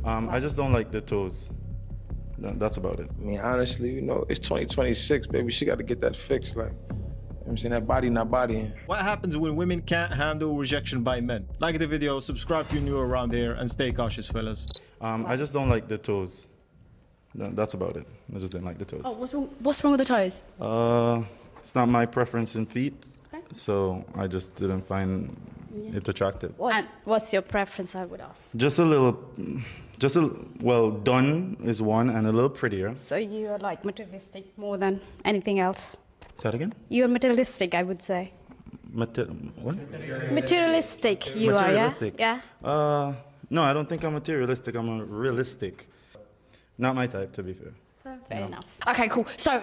I just don't like the toes. That's about it. I mean, honestly, you know, it's 2026, baby. She got to get that fixed. Like, you know what I'm saying? That body not bodying. What happens when women can't handle rejection by men? Like the video, subscribe if you're new around here, and stay cautious, fellas. I just don't like the toes. That's about it. I just didn't like the toes. Oh, what's wrong with the toes? It's not my preference in feet, Okay. so I just didn't find it attractive. What's your preference, I would ask? Well, done is one, and a little prettier. So you are like materialistic more than anything else? Say that again? You are materialistic, I would say. What? Materialistic, you Materialistic. are, yeah? No, I don't think I'm materialistic. I'm a realistic. Not my type, to be fair. Fair enough. Okay, cool. So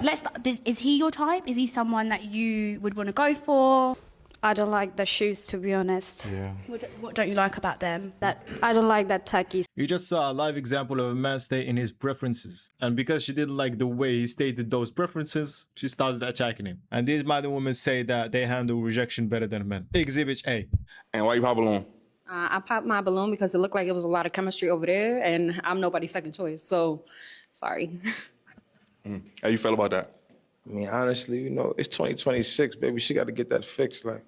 is he your type? Is he someone that you would want to go for? I don't like the shoes, to be honest. Yeah. What don't you like about them? I don't like that tacky. You just saw a live example of a man stay in his preferences. And because she didn't like the way he stated those preferences, she started attacking him. And these modern women say that they handle rejection better than men. Exhibit A. And why you pop a balloon? I popped my balloon because it looked like it was a lot of chemistry over there, and I'm nobody's second choice, so sorry. How you feel about that? I mean, honestly, you know, it's 2026, baby. She got to get that fixed. Like, you know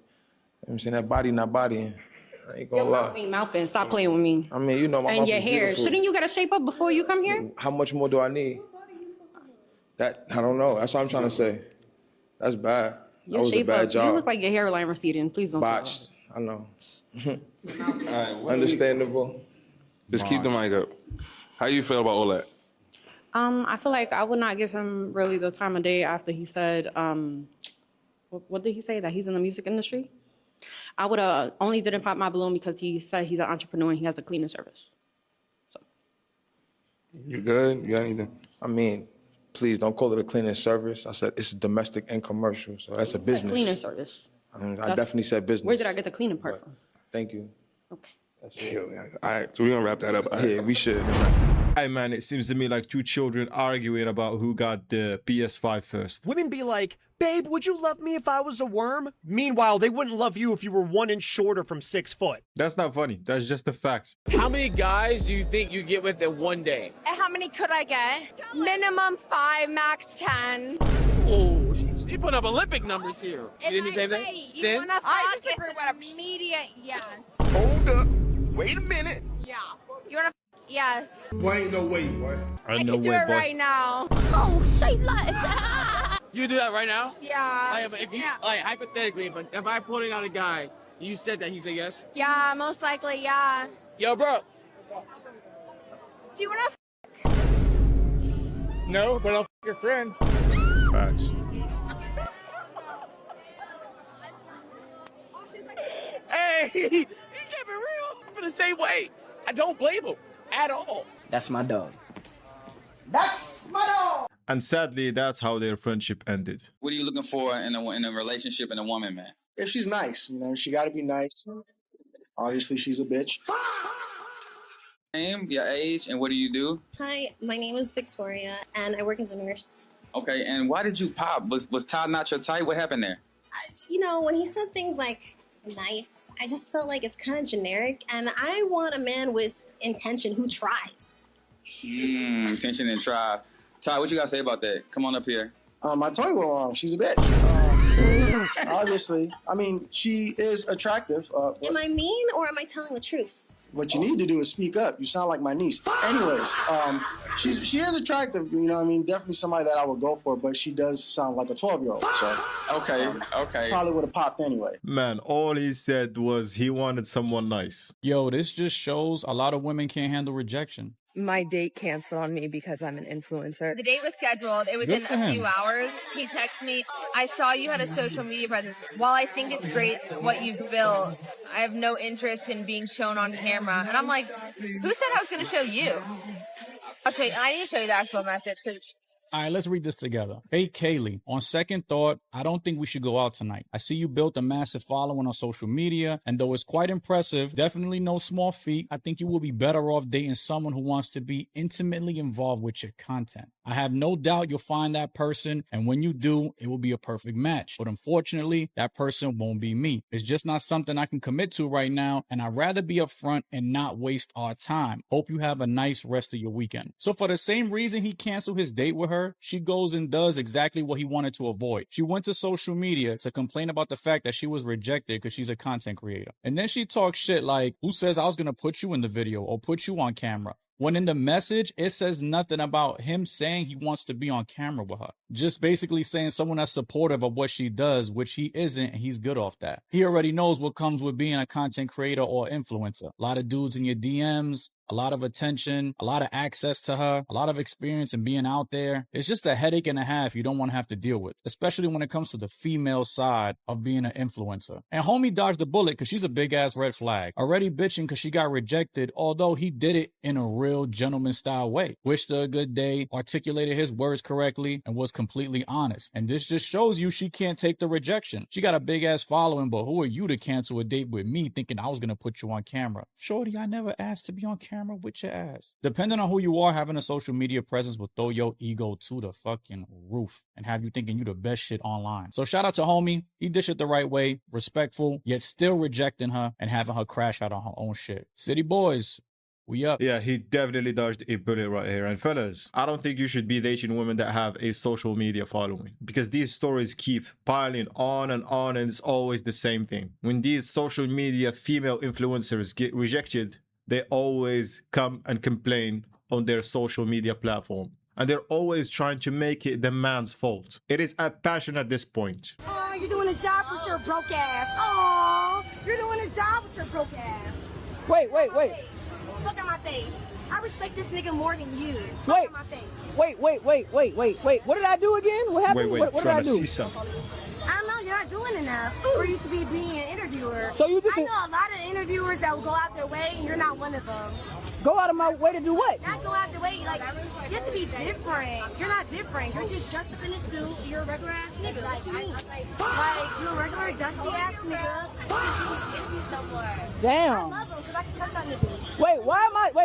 what I'm saying? That body not bodying. I ain't gonna Your lie. mouth ain't mouthing. Stop playing with me. I mean, you know, my And mouth your is hair. beautiful. Shouldn't you get a shape up before you come here? How much more do I need? That, I don't know. That's what I'm trying to say. That's bad. That Your was a shape bad up. job. You look like your hairline receding. Please don't. Botched. I know. All right, Understandable. just keep the mic up. How you feel about all that? I feel like I would not give him really the time of day after he said, what did he say? That he's in the music industry? I would have only didn't pop my balloon because he said he's an entrepreneur and he has a cleaning service. So. You good? You got anything? I mean, please don't call it a cleaning service. I said it's domestic and commercial, so that's a business. Cleaning service. I definitely said business. Where did I get the cleaning part from? Thank you. Okay. That's it. All right, so we're gonna wrap that up. Yeah, we should. Hey man, it seems to me like two children arguing about who got the PS5 first. Women be like, babe, would you love me if I was a worm? Meanwhile, they wouldn't love you if you were 1 inch shorter from 6 foot. That's not funny. That's just a fact. How many guys do you think you get with in one day? How many could I get? Minimum 5, max 10. Oh, she put up Olympic numbers here. You didn't say that? You want to I just agree with immediate yes. Hold up. Wait a minute. Yeah. You want to yes. Boy, ain't no way, boy. I can do it right now. Oh, say like You do that right now? Yeah. If you, like, hypothetically, if I pulling out a guy, you said that, he said yes? Yeah, most likely, yeah. Yo, bro. Do you want to No, but I'll your friend. Facts. Hey, he kept it real. I'm the same way. I don't blame him at all. That's my dog. And sadly, that's how their friendship ended. What are you looking for in a relationship in a woman, man? If she's nice, you know, she got to be nice. Obviously, she's a bitch. Name, your age, and what do you do? Hi, my name is Victoria, and I work as a nurse. Okay, and why did you pop? Was Todd not your type? What happened there? You know, when he said things like nice, I just felt like it's kind of generic, and I want a man with intention who tries. Intention and try. Todd, what you got to say about that? Come on up here. I told you she's a bitch. Obviously, I mean, she is attractive. Am I mean, or am I telling the truth? What you need to do is speak up. You sound like my niece. Anyways, she is attractive. You know what I mean? Definitely somebody that I would go for, but she does sound like a 12-year-old. So Okay. probably would have popped anyway. Man, all he said was he wanted someone nice. Yo, this just shows a lot of women can't handle rejection. My date canceled on me because I'm an influencer. The date was scheduled. It was Good in for a him. few hours. He texted me, I saw you had a social media presence. While I think it's great what you've built, I have no interest in being shown on camera. And I'm like, who said I was going to show you? I'll show you. I need to show you the actual message because All right, let's read this together. Hey, Kaylee, on second thought, I don't think we should go out tonight. I see you built a massive following on social media, and though it's quite impressive, definitely no small feat, I think you will be better off dating someone who wants to be intimately involved with your content. I have no doubt you'll find that person, and when you do, it will be a perfect match. But unfortunately, that person won't be me. It's just not something I can commit to right now, and I'd rather be upfront and not waste our time. Hope you have a nice rest of your weekend. So for the same reason he canceled his date with her, she goes and does exactly what he wanted to avoid. She went to social media to complain about the fact that she was rejected because she's a content creator. And then she talks shit like, who says I was gonna put you in the video or put you on camera? When in the message, it says nothing about him saying he wants to be on camera with her. Just basically saying someone that's supportive of what she does, which he isn't, and he's good off that. He already knows what comes with being a content creator or influencer. A lot of dudes in your DMs, a lot of attention, a lot of access to her, a lot of experience in being out there. It's just a headache and a half you don't want to have to deal with, especially when it comes to the female side of being an influencer. And homie dodged the bullet because she's a big ass red flag. Already bitching because she got rejected, although he did it in a real gentleman style way. Wished her a good day, articulated his words correctly, and was completely honest. And this just shows you she can't take the rejection. She got a big ass following, but who are you to cancel a date with me thinking I was going to put you on camera? Shorty, I never asked to be on camera with your ass. Depending on who you are, having a social media presence will throw your ego to the fucking roof and have you thinking you the best shit online. So shout out to homie. He dished it the right way, respectful, yet still rejecting her and having her crash out on her own shit. City boys, we up. Yeah, he definitely dodged a bullet right here. And fellas, I don't think you should be dating women that have a social media following, because these stories keep piling on, and it's always the same thing. When these social media female influencers get rejected, they always come and complain on their social media platform. And they're always trying to make it the man's fault. It is a passion at this point. Oh, you're doing a job with your broke ass. Oh, you're doing a job with your broke ass. Wait. Look at my face. I respect this nigga more than you. Wait. Look at my face. Wait. What did I do again? What happened? What did I trying to do? see something. I don't know, you're not doing enough for you to be being an interviewer. So you just I know a lot of interviewers that will go out their way, and you're not one of them. Go out of my way to do what? Not go out the way, like, you have to be different. You're not different. You're just dressed up in a suit. You're a regular ass nigga. What you mean? Like, you're a regular dusty ass nigga. Damn. I love him because I can cuss that nigga.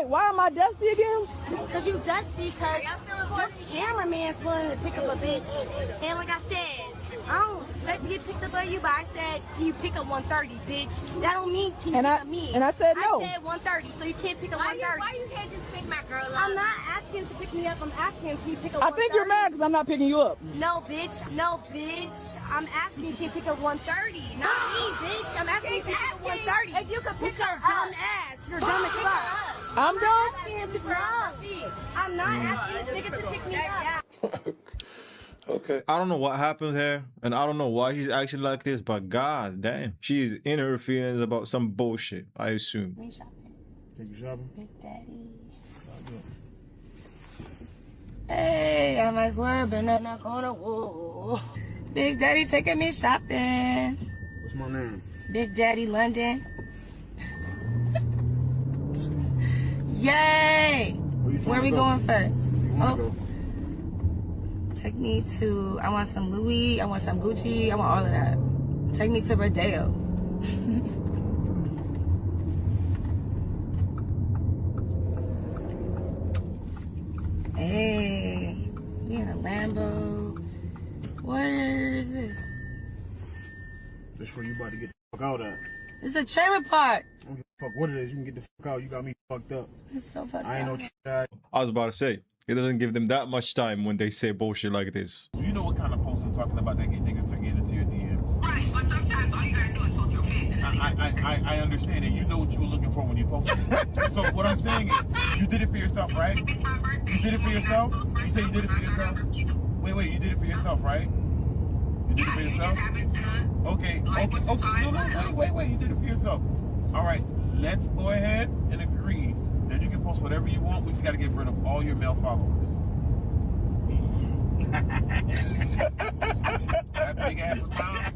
Why am I dusty again? Because you dusty, because your cameraman's willing to pick up a bitch. And like I said, I don't expect to get picked up by you, but I said, can you pick up 130, bitch? That don't mean can you pick up me. And I said no. I said 130, so you can't pick up 130. Why you can't just pick my girl up? I'm not asking him to pick me up. I'm asking him, can you pick up 130? I think you're mad because I'm not picking you up. No, bitch. No, bitch. I'm asking you, can you pick up 130? Not me, bitch. I'm asking you to pick up 130. If you could pick her dumb ass. You're dumb as fuck. I'm dumb? Asking him to pick me up. I'm not asking this nigga to pick me up. Okay. I don't know what happened here, and I don't know why he's acting like this, but god damn, she's in her feelings about some bullshit, I assume. Me shopping. Take you shopping? Big Daddy. Hey, I might as well been a knock on the wall. Big Daddy taking me shopping. What's my name? Big Daddy London. Yay! Where we going first? Oh. Take me to, I want some Louis, I want some Gucci, I want all of that. Take me to Rodeo. Hey, we in a Lambo. Where is this? This where you about to get the fuck out at. It's a trailer park. I don't give a fuck what it is. You can get the fuck out. You got me fucked up. It's so fucked I ain't up. no guy. I was about to say, it doesn't give them that much time when they say bullshit like this. You know what kind of post I'm talking about that get niggas to get into your DMs? Right, but sometimes all you gotta do is post your face and I understand it. You know what you were looking for when you posted it. So what I'm saying is, you did it for yourself, right? You did it for yourself? You say you did it for yourself? Wait, you did it for yourself, right? You did it for yourself? Okay. No, wait, you did it for yourself. All right, let's go ahead and agree that you can post whatever you want. We just got to get rid of all your male followers. That big ass smile.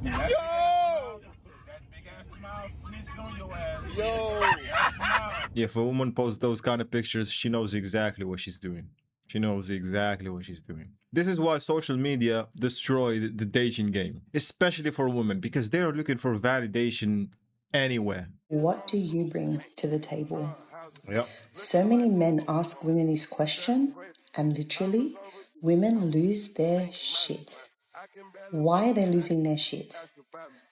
That big ass smile snitched on your ass. That smile. Yeah, if a woman posts those kind of pictures, she knows exactly what she's doing. She knows exactly what she's doing. This is why social media destroyed the dating game, especially for women, because they're looking for validation anywhere. What do you bring to the table? Yep. So many men ask women this question, and literally, women lose their shit. Why are they losing their shit?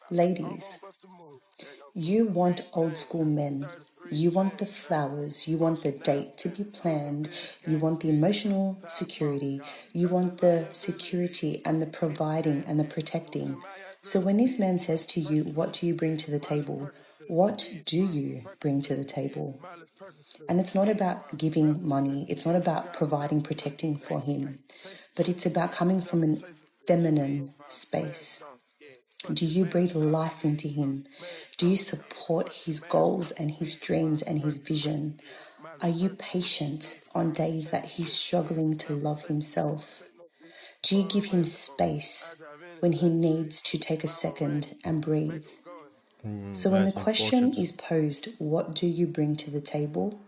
Ladies, you want old school men. You want the flowers. You want the date to be planned. You want the emotional security. You want the security and the providing and the protecting. So when this man says to you, what do you bring to the table? What do you bring to the table? And it's not about giving money. It's not about providing, protecting for him. But it's about coming from a feminine space. Do you breathe life into him? Do you support his goals and his dreams and his vision? Are you patient on days that he's struggling to love himself? Do you give him space when he needs to take a second and breathe? So when the question is posed, what do you bring to the table?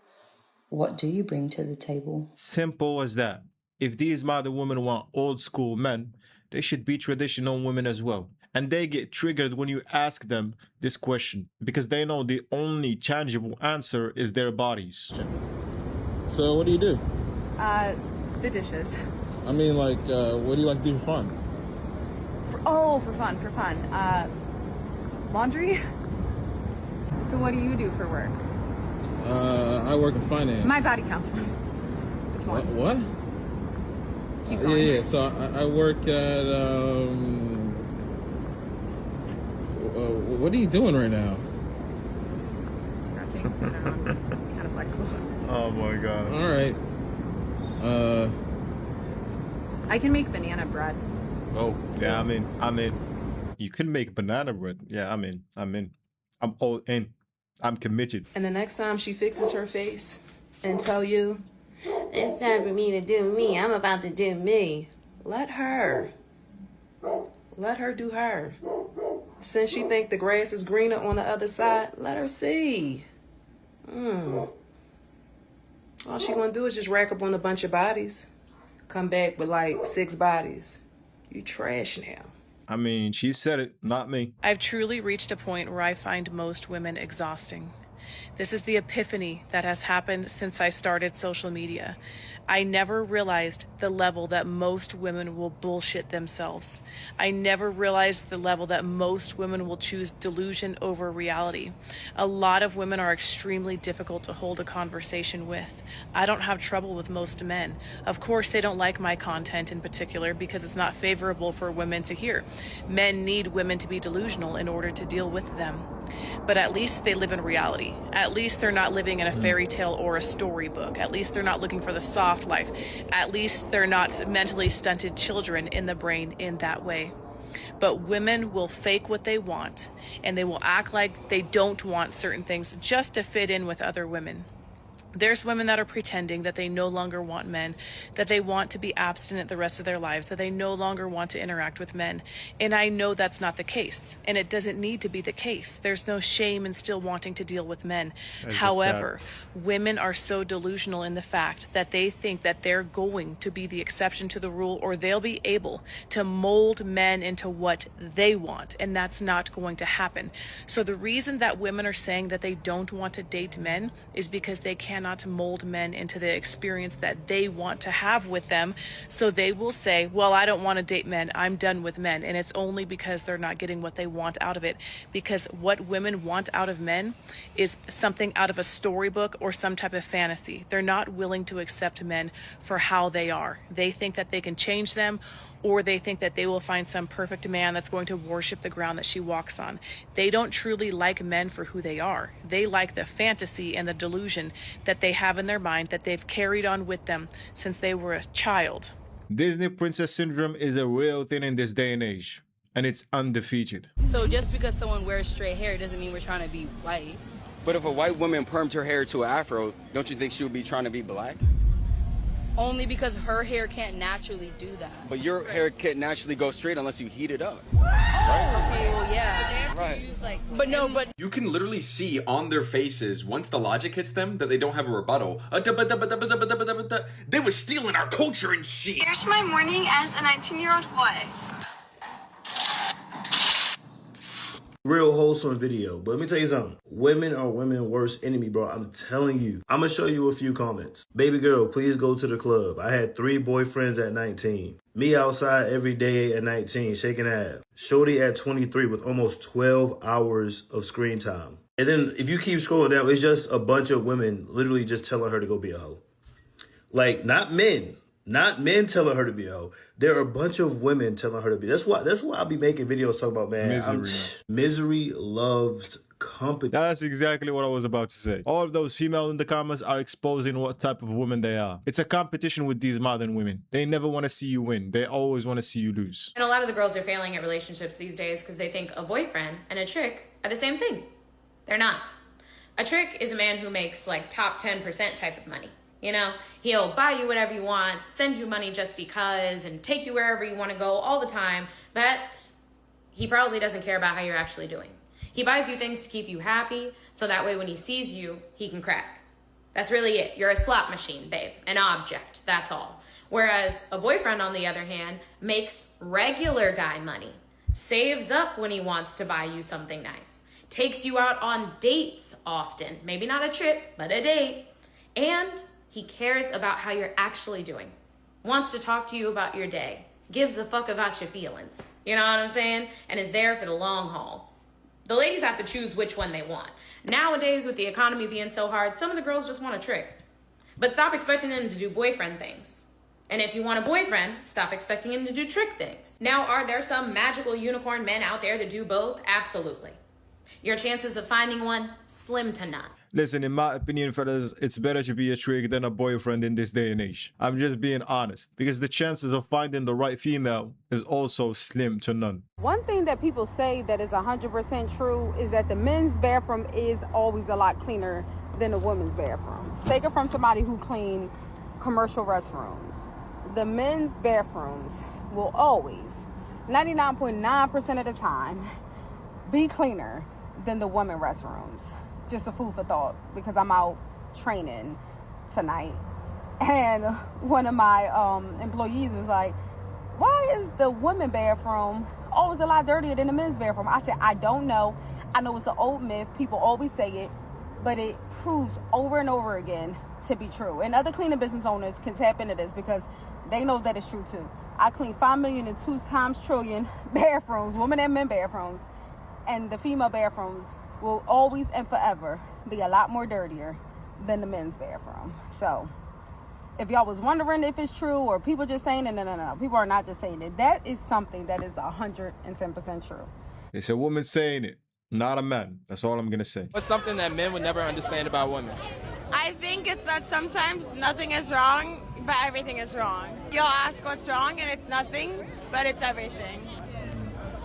What do you bring to the table? Simple as that. If these modern women want old school men, they should be traditional women as well. And they get triggered when you ask them this question because they know the only tangible answer is their bodies. So what do you do? The dishes. I mean, like, what do you like to do for fun? For fun. Laundry? So what do you do for work? I work in finance. My body counts one. It's one. What? Keep going. Yeah, so I work at, what are you doing right now? Just scratching. I don't know. I'm kind of flexible. Oh my God. All right. I can make banana bread. Oh, yeah, I'm in. You can make banana bread. Yeah, I'm in. I'm all in. I'm committed. And the next time she fixes her face and tell you, it's time for me to do me, I'm about to do me. Let her do her. Since she think the grass is greener on the other side, let her see. All she gonna do is just rack up on a bunch of bodies. Come back with like 6 bodies. You trash now. I mean, she said it, not me. I've truly reached a point where I find most women exhausting. This is the epiphany that has happened since I started social media. I never realized the level that most women will bullshit themselves. I never realized the level that most women will choose delusion over reality. A lot of women are extremely difficult to hold a conversation with. I don't have trouble with most men. Of course, they don't like my content in particular because it's not favorable for women to hear. Men need women to be delusional in order to deal with them. But at least they live in reality. At least they're not living in a fairy tale or a storybook. At least they're not looking for the soft life. At least they're not mentally stunted children in the brain in that way. But women will fake what they want, and they will act like they don't want certain things just to fit in with other women. There's women that are pretending that they no longer want men, that they want to be abstinent the rest of their lives, that they no longer want to interact with men. And I know that's not the case, and it doesn't need to be the case. There's no shame in still wanting to deal with men. However, women are so delusional in the fact that they think that they're going to be the exception to the rule, or they'll be able to mold men into what they want, and that's not going to happen. So the reason that women are saying that they don't want to date men is because they cannot mold men into the experience that they want to have with them. So they will say, well, I don't want to date men. I'm done with men. And it's only because they're not getting what they want out of it. Because what women want out of men is something out of a storybook or some type of fantasy. They're not willing to accept men for how they are. They think that they can change them, or they think that they will find some perfect man that's going to worship the ground that she walks on. They don't truly like men for who they are. They like the fantasy and the delusion that they have in their mind that they've carried on with them since they were a child. Disney princess syndrome is a real thing in this day and age, and it's undefeated. So just because someone wears straight hair doesn't mean we're trying to be white. But if a white woman permed her hair to an afro, don't you think she would be trying to be black? only because her hair can't naturally do that. But your hair can't naturally go straight unless you heat it up. Okay, well, yeah. But they have to use, like, but You can literally see on their faces, once the logic hits them, that they don't have a rebuttal. They were stealing our culture and shit. Here's my morning as a 19-year-old wife. Real wholesome video. But let me tell you something. Women are women's worst enemy, bro. I'm telling you. I'm going to show you a few comments. Baby girl, please go to the club. I had 3 boyfriends at 19. Me outside every day at 19, shaking ass. Shorty at 23 with almost 12 hours of screen time. And then if you keep scrolling down, it's just a bunch of women literally just telling her to go be a hoe. Like, not men. Not men telling her to be a hoe. There are a bunch of women telling her to be. That's why I'll be making videos talking about, man. Misery loves company. That's exactly what I was about to say. All of those females in the comments are exposing what type of women they are. It's a competition with these modern women. They never want to see you win. They always want to see you lose. And a lot of the girls are failing at relationships these days because they think a boyfriend and a trick are the same thing. They're not. A trick is a man who makes like top 10% type of money. You know, he'll buy you whatever you want, send you money just because, and take you wherever you want to go all the time. But he probably doesn't care about how you're actually doing. He buys you things to keep you happy, so that way when he sees you, he can crack. That's really it. You're a slot machine, babe. An object, that's all. Whereas a boyfriend, on the other hand, makes regular guy money. Saves up when he wants to buy you something nice. Takes you out on dates often. Maybe not a trip, but a date. And he cares about how you're actually doing. Wants to talk to you about your day. Gives a fuck about your feelings. You know what I'm saying? And is there for the long haul. The ladies have to choose which one they want. Nowadays, with the economy being so hard, some of the girls just want a trick. But stop expecting them to do boyfriend things. And if you want a boyfriend, stop expecting him to do trick things. Now, are there some magical unicorn men out there that do both? Absolutely. Your chances of finding one, slim to none. Listen, in my opinion, fellas, it's better to be a trick than a boyfriend in this day and age. I'm just being honest, because the chances of finding the right female is also slim to none. One thing that people say that is 100% true is that the men's bathroom is always a lot cleaner than the women's bathroom. Take it from somebody who clean commercial restrooms. The men's bathrooms will always, 99.9% of the time, be cleaner than the women restrooms. Just a food for thought, because I'm out training tonight. And one of my employees was like, why is the women's bathroom always a lot dirtier than the men's bathroom? I said, I don't know. I know it's an old myth. People always say it, but it proves over and over again to be true. And other cleaning business owners can tap into this because they know that it's true too. I clean 5 million and 2 times trillion bathrooms, women and men bathrooms, and the female bathrooms will always and forever be a lot more dirtier than the men's bathroom. So if y'all was wondering if it's true or people just saying it, no. People are not just saying it. That is something that is 110% true. It's a woman saying it, not a man. That's all I'm going to say. What's something that men would never understand about women? I think it's that sometimes nothing is wrong, but everything is wrong. You'll ask what's wrong and it's nothing, but it's everything.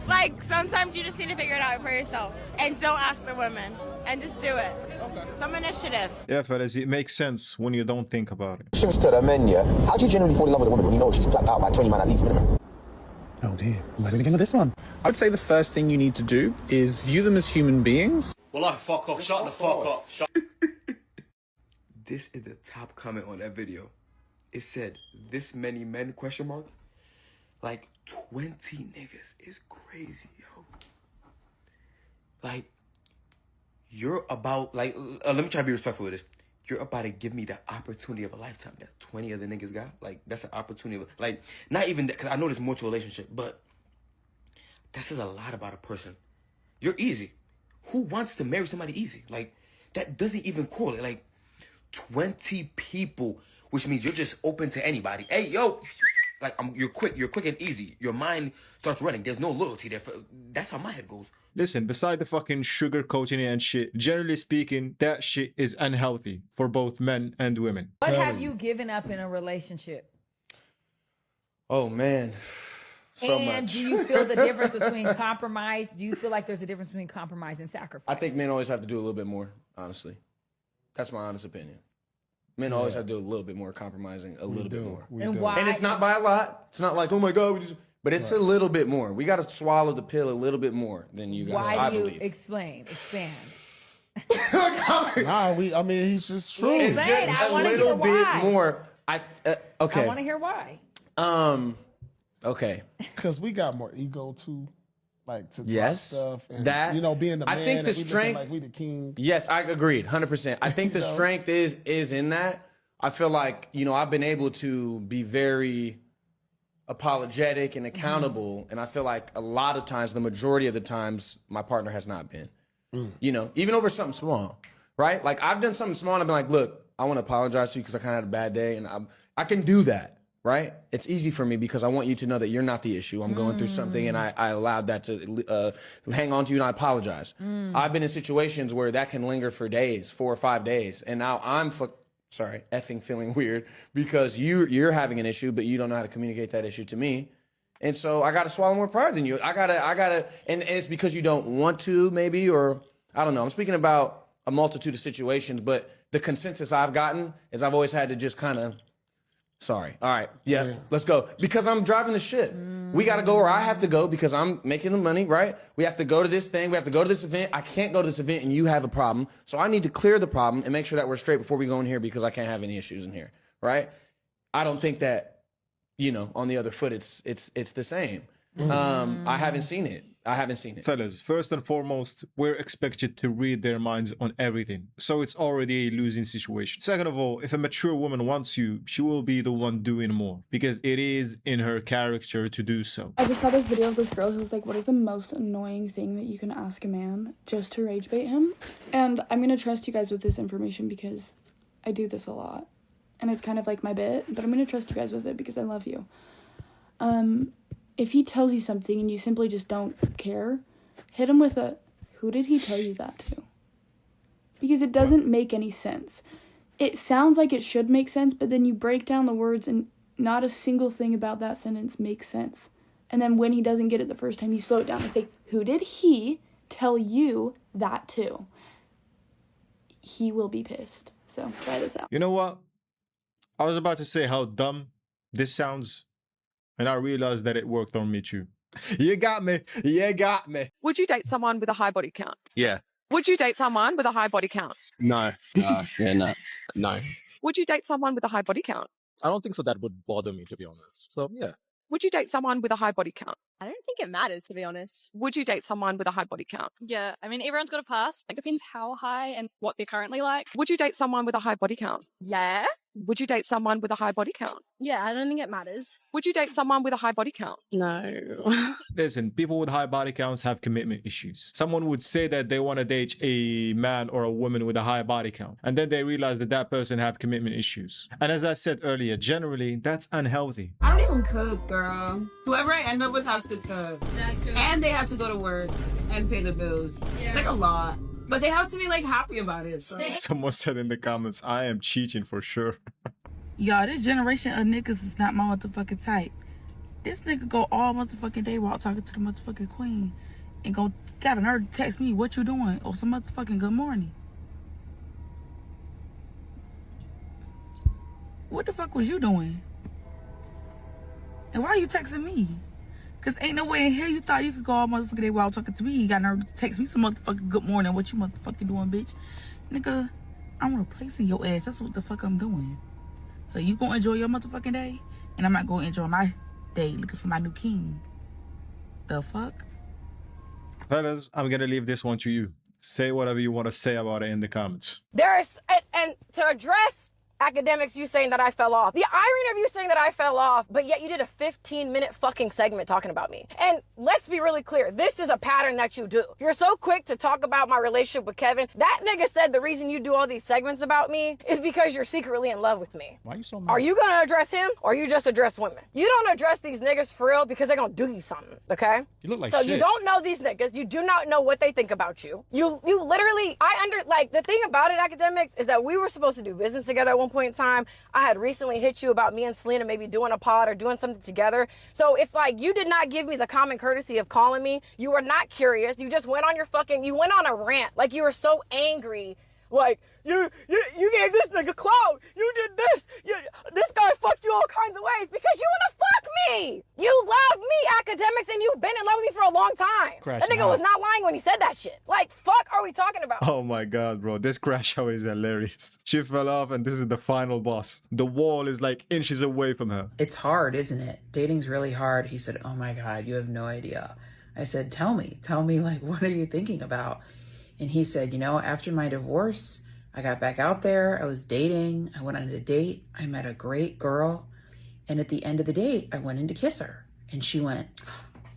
Like, sometimes you just need to figure it out for yourself. And don't ask the women. And just do it. Okay. Some initiative. Yeah, fellas, it makes sense when you don't think about it. Questions to the men, yeah. How do you generally fall in love with a woman when you know she's blacked out by 20 man at least minimum? Oh dear, where do we begin with this one? I would say the first thing you need to do is view them as human beings. Well, fuck off. Shut the fuck up. This is the top comment on that video. It said, this many men, question mark. Like, 20 niggas is crazy, yo. Like, you're about, like, let me try to be respectful of this. You're about to give me the opportunity of a lifetime that 20 other niggas got. Like, that's an opportunity of, like, not even that, because I know there's more to a relationship, but that says a lot about a person. You're easy. Who wants to marry somebody easy? Like, that doesn't even correlate. Like, 20 people, which means you're just open to anybody. Hey, yo. Like, you're quick and easy. Your mind starts running. There's no loyalty there. That's how my head goes. Listen, beside the fucking sugarcoating it and shit, generally speaking, that shit is unhealthy for both men and women. What have you given up in a relationship? Oh, man. So and much. Do you feel the difference between compromise? Do you feel like there's a difference between compromise and sacrifice? I think men always have to do a little bit more, honestly. That's my honest opinion. Men always have to do a little bit more compromising, a little bit more. And why? And it's not by a lot. It's not like, oh my God, but it's a little bit more. We got to swallow the pill a little bit more than you guys, Why I do you believe. expand? I mean, he's just true. It's just a little bit more. Okay. I want to hear why. Okay. Because we got more ego too, like to drop Yes. stuff and That being the man. I think the and we looking strength. like we the king. Yes, I agreed, 100%. I think the You know? strength is in that. I feel like I've been able to be very apologetic and accountable, and I feel like a lot of times, the majority of the times, my partner has not been. Even over something small, right? Like I've done something small and I've been like, look, I want to apologize to you because I kind of had a bad day, and I can do that, right? It's easy for me because I want you to know that you're not the issue. I'm going through something, and I allowed that to hang on to you, and I apologize. I've been in situations where that can linger for days, 4 or 5 days, and now I'm effing feeling weird because you're having an issue, but you don't know how to communicate that issue to me. And so I got to swallow more pride than you. I gotta, and it's because you don't want to, maybe, or I don't know. I'm speaking about a multitude of situations, but the consensus I've gotten is I've always had to just kind of, sorry. All right. Yeah, let's go. Because I'm driving the ship. We got to go where I have to go because I'm making the money, right? We have to go to this thing. We have to go to this event. I can't go to this event and you have a problem. So I need to clear the problem and make sure that we're straight before we go in here because I can't have any issues in here, right? I don't think that, on the other foot, it's the same. I haven't seen it. Fellas, first and foremost, we're expected to read their minds on everything. So it's already a losing situation. Second of all, if a mature woman wants you, she will be the one doing more because it is in her character to do so. I just saw this video of this girl who was like, what is the most annoying thing that you can ask a man just to rage bait him? And I'm going to trust you guys with this information because I do this a lot. And it's kind of like my bit, but I'm going to trust you guys with it because I love you. If he tells you something and you simply just don't care, hit him with a, who did he tell you that to? Because it doesn't make any sense. It sounds like it should make sense, but then you break down the words and not a single thing about that sentence makes sense. And then when he doesn't get it the first time, you slow it down and say, who did he tell you that to? He will be pissed. So try this out. You know what? I was about to say how dumb this sounds, and I realized that it worked on me too. You got me. You got me. Would you date someone with a high body count? Yeah. Would you date someone with a high body count? No. No. Would you date someone with a high body count? I don't think so. That would bother me, to be honest. So, yeah. Would you date someone with a high body count? I don't think it matters, to be honest. Would you date someone with a high body count? Yeah, I mean, everyone's got a past. It depends how high and what they're currently like. Would you date someone with a high body count? Yeah. Would you date someone with a high body count? Yeah, I don't think it matters. Would you date someone with a high body count? No. Listen, people with high body counts have commitment issues. Someone would say that they want to date a man or a woman with a high body count, and then they realize that that person have commitment issues. And as I said earlier, generally, that's unhealthy. I don't even cook, girl. Whoever I end up with has to cook. And they have to go to work and pay the bills. Yeah. It's like a lot. But they have to be like happy about it. So. Someone said in the comments, I am cheating for sure. Y'all, this generation of niggas is not my motherfucking type. This nigga go all motherfucking day while talking to the motherfucking queen and got a nerve to text me, what you doing? Or some motherfucking good morning. What the fuck was you doing? And why are you texting me? Cause ain't no way in hell you thought you could go all motherfucking day while talking to me. You got nerve to text me some motherfucking good morning. What you motherfucking doing, bitch? Nigga, I'm replacing your ass. That's what the fuck I'm doing. So you gonna enjoy your motherfucking day, and I'm not gonna enjoy my day looking for my new king. The fuck? Fellas, I'm gonna leave this one to you. Say whatever you want to say about it in the comments. There's, and to address academics, you saying that I fell off. The irony of you saying that I fell off, but yet you did a 15-minute fucking segment talking about me. And let's be really clear, this is a pattern that you do. You're so quick to talk about my relationship with Kevin. That nigga said the reason you do all these segments about me is because you're secretly in love with me. Why are you so mad? Are you gonna address him, or you just address women? You don't address these niggas for real because they're gonna do you something, okay? You look like so shit. You don't know these niggas. You do not know what they think about you. You literally, the thing about it, academics, is that we were supposed to do business together at one point in time. I had recently hit you about me and Selena maybe doing a pod or doing something together. So it's like you did not give me the common courtesy of calling me. You were not curious. You just went on your you went on a rant. Like you were so angry. Like, you gave this nigga clout. You did this. This guy fucked you all kinds of ways because you want to fuck me. You love me, academics, and you've been in love with me for a long time. That nigga was not lying when he said that shit. Like, fuck are we talking about? Oh my god, bro. This crash out is hilarious. She fell off and this is the final boss. The wall is like inches away from her. It's hard, isn't it? Dating's really hard. He said, oh my God, you have no idea. I said, tell me, like, what are you thinking about? And he said, you know, after my divorce, I got back out there. I was dating. I went on a date. I met a great girl. And at the end of the date, I went in to kiss her. And she went,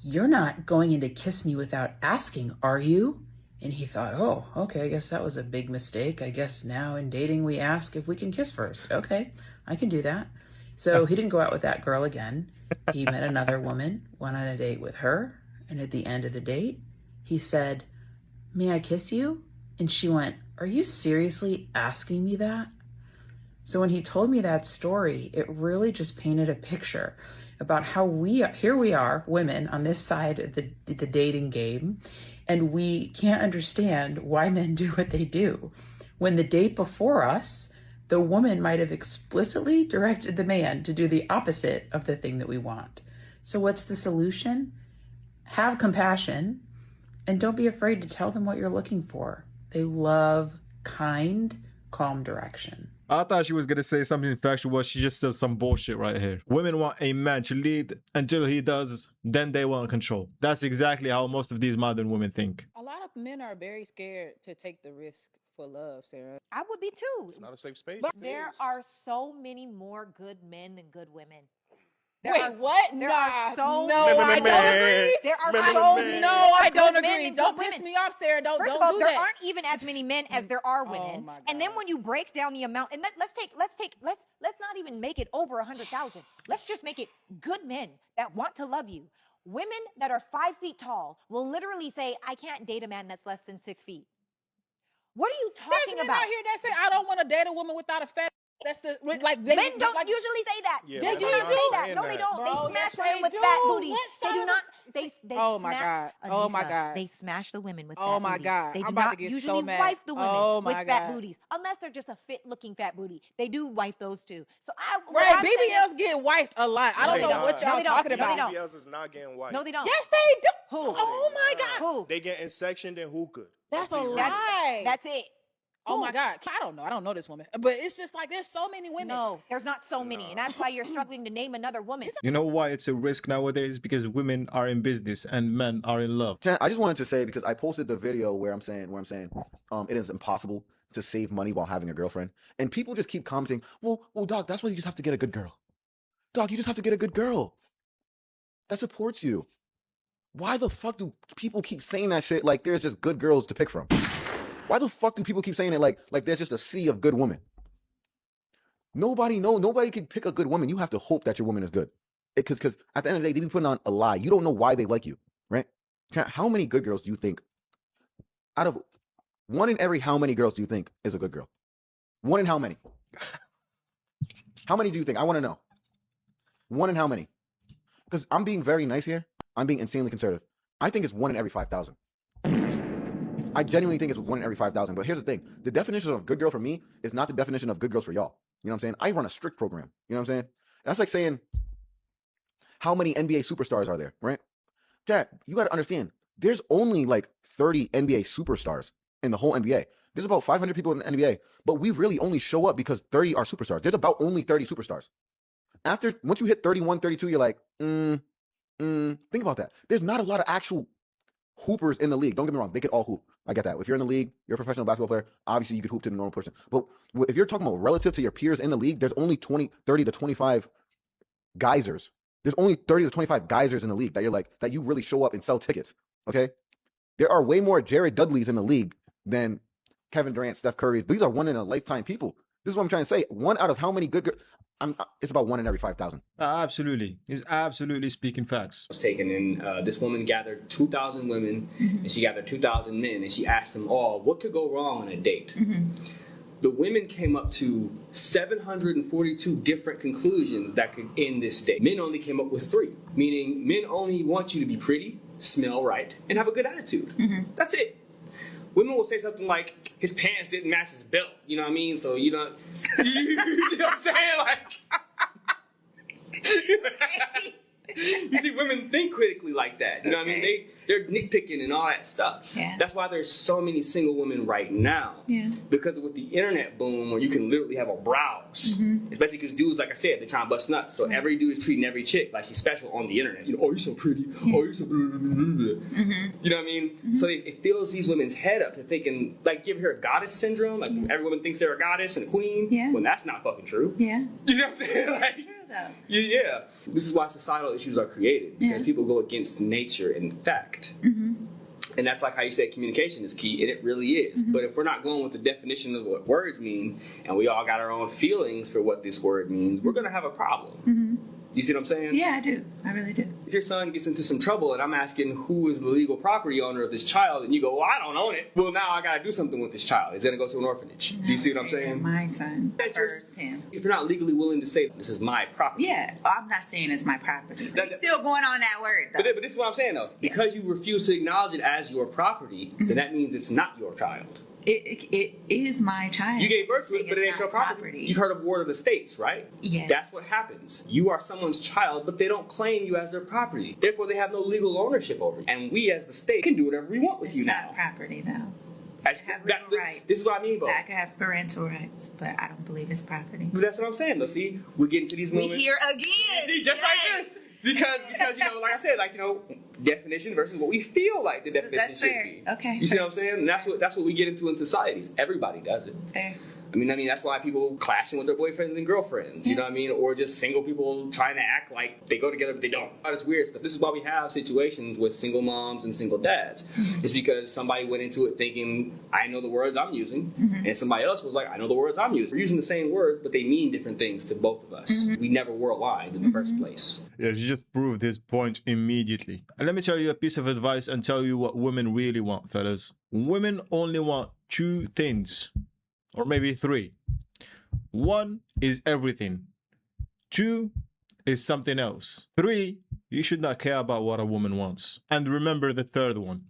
you're not going in to kiss me without asking, are you? And he thought, oh, okay, I guess that was a big mistake. I guess now in dating, we ask if we can kiss first. Okay, I can do that. So he didn't go out with that girl again. He met another woman, went on a date with her. And at the end of the date, he said, may I kiss you? And she went, are you seriously asking me that? So when he told me that story, it really just painted a picture about how here we are, women on this side of the dating game, and we can't understand why men do what they do. When the date before us, the woman might have explicitly directed the man to do the opposite of the thing that we want. So what's the solution? Have compassion, and don't be afraid to tell them what you're looking for. They love kind, calm direction. I thought she was gonna say something factual, but she just said some bullshit right here. Women want a man to lead until he does, then they want control. That's exactly how most of these modern women think. A lot of men are very scared to take the risk for love, Sarah. I would be too. It's not a safe space. There are so many more good men than good women. Wait, what? There nah, are so no, many. I don't agree. There are I- so many. No, more I don't good men agree. than Don't good piss women. me off, Sarah. Don't First don't of all, do there that. aren't even as many men as there are women. And then when you break down the amount, and let's not even make it over 100,000. Let's just make it good men that want to love you. Women that are 5 feet tall will literally say, I can't date a man that's less than 6 feet. What are you talking There's men about? out here that say I don't want to date a woman without a fat. That's the like Men don't usually say that. Yeah, they but do I'm not not say that. saying No, they that. don't. Bro, They yes, smash women they with do. fat booties. What They side do of not. the- They Oh my smash, God. Oh my Anissa, God. They smash the women with Oh fat my booties. God. They do I'm about to not get usually so mad. wife the women Oh with my fat God. booties, unless they're just a fit looking fat booty. They do wife those too. So Right, BBLs get wiped a lot. I don't know what y'all talking about. BBLs is not getting white. No, they don't. Yes, they do. Who? Oh my God. Who? They getting sectioned and hookah. That's a Let's be real. lie. That's it. Oh Who? my God. I don't know. I don't know this woman. But it's just like there's so many women. No, there's not so many, and that's why you're struggling to name another woman. You know why it's a risk nowadays? Because women are in business and men are in love. I just wanted to say, because I posted the video where I'm saying it is impossible to save money while having a girlfriend, and people just keep commenting, well, Doc, that's why you just have to get a good girl. Doc, you just have to get a good girl that supports you. Why the fuck do people keep saying that shit like there's just good girls to pick from? Why the fuck do people keep saying it like there's just a sea of good women? Nobody can pick a good woman. You have to hope that your woman is good. Because at the end of the day, they be putting on a lie. You don't know why they like you, right? How many good girls do you think, out of one in every how many girls do you think is a good girl? One in how many? How many do you think? I want to know. One in how many? Because I'm being very nice here. I'm being insanely conservative. I think it's 1 in every 5,000. I genuinely think it's 1 in every 5,000. But here's the thing. The definition of good girl for me is not the definition of good girls for y'all. You know what I'm saying? I run a strict program. You know what I'm saying? That's like saying, how many NBA superstars are there, right? Jack, you got to understand, there's only like 30 NBA superstars in the whole NBA. There's about 500 people in the NBA, but we really only show up because 30 are superstars. There's about only 30 superstars. Once you hit 31, 32, you're like, think about that. There's not a lot of actual hoopers in the league. Don't get me wrong. They could all hoop. I get that. If you're in the league, you're a professional basketball player, obviously you could hoop to the normal person. But if you're talking about relative to your peers in the league, there's only 30 to 25 geysers. There's only 30 to 25 geysers in the league that you really show up and sell tickets. Okay? There are way more Jared Dudleys in the league than Kevin Durant, Steph Curry's. These are one in a lifetime people. This is what I'm trying to say. One out of how many good girls? It's about 1 in every 5,000. Absolutely. He's absolutely speaking facts. Was taken and this woman gathered 2,000 women and she gathered 2,000 men and she asked them all what could go wrong on a date. The women came up to 742 different conclusions that could end this date. Men only came up with 3, meaning men only want you to be pretty, smell right, and have a good attitude. That's it. women will say something like, his pants didn't match his belt. You know what I mean? So, you know, you see what I'm saying? Like, you see, women think critically like that. You know what I mean? They're nitpicking and all that stuff. Yeah. That's why there's so many single women right now. Yeah. Because with the internet boom, where you can literally have a browse, especially because dudes, like I said, they're trying to bust nuts. So every dude is treating every chick like she's special on the internet. You know, oh, you're so pretty. Oh, you're so. Blah, blah, blah, blah. You know what I mean? So it fills these women's head up to thinking, like, you ever hear of goddess syndrome? Like every woman thinks they're a goddess and a queen. Yeah. When that's not fucking true. Yeah. You know what I'm saying? Like, though. yeah. This is why societal issues are created, because people go against nature and fact. And that's like how you say communication is key, and it really is. But if we're not going with the definition of what words mean, and we all got our own feelings for what this word means, we're going to have a problem. You see what I'm saying? Yeah, I do. I really do. If your son gets into some trouble and I'm asking who is the legal property owner of this child, and you go, well, I don't own it. Well, now I got to do something with this child. He's going to go to an orphanage. Do you see what I'm saying? My son birthed him. If you're not legally willing to say, this is my property. Yeah, I'm not saying it's my property. We're still going on that word, though. But this is what I'm saying, though. Because you refuse to acknowledge it as your property, then that means it's not your child. It is my child. You gave birth to it, but it ain't your property. You've heard of Ward of the States, right? Yes. That's what happens. You are someone's child, but they don't claim you as their property. Therefore, they have no legal ownership over you. And we, as the state, can do whatever we want with you now. It's not property, though. Rights. This is what I mean, bro. I could have parental rights, but I don't believe it's property. But that's what I'm saying, though. See, we're getting to these moments. We here again. See, just like this. Because you know, like I said, like, you know, definition versus what we feel like the definition That's should fair. be. Okay. You see what I'm saying? And that's what we get into in societies. Everybody does it. Fair. I mean, that's why people clashing with their boyfriends and girlfriends, you know what I mean? Or just single people trying to act like they go together, but they don't. All this weird stuff. This is why we have situations with single moms and single dads. It's because somebody went into it thinking, I know the words I'm using, and somebody else was like, I know the words I'm using. We're using the same words, but they mean different things to both of us. We never were aligned in the first place. Yeah, you just proved his point immediately. And let me tell you a piece of advice and tell you what women really want, fellas. Women only want two things. Or maybe three. One is everything. Two is something else. Three, you should not care about what a woman wants. And remember the third one.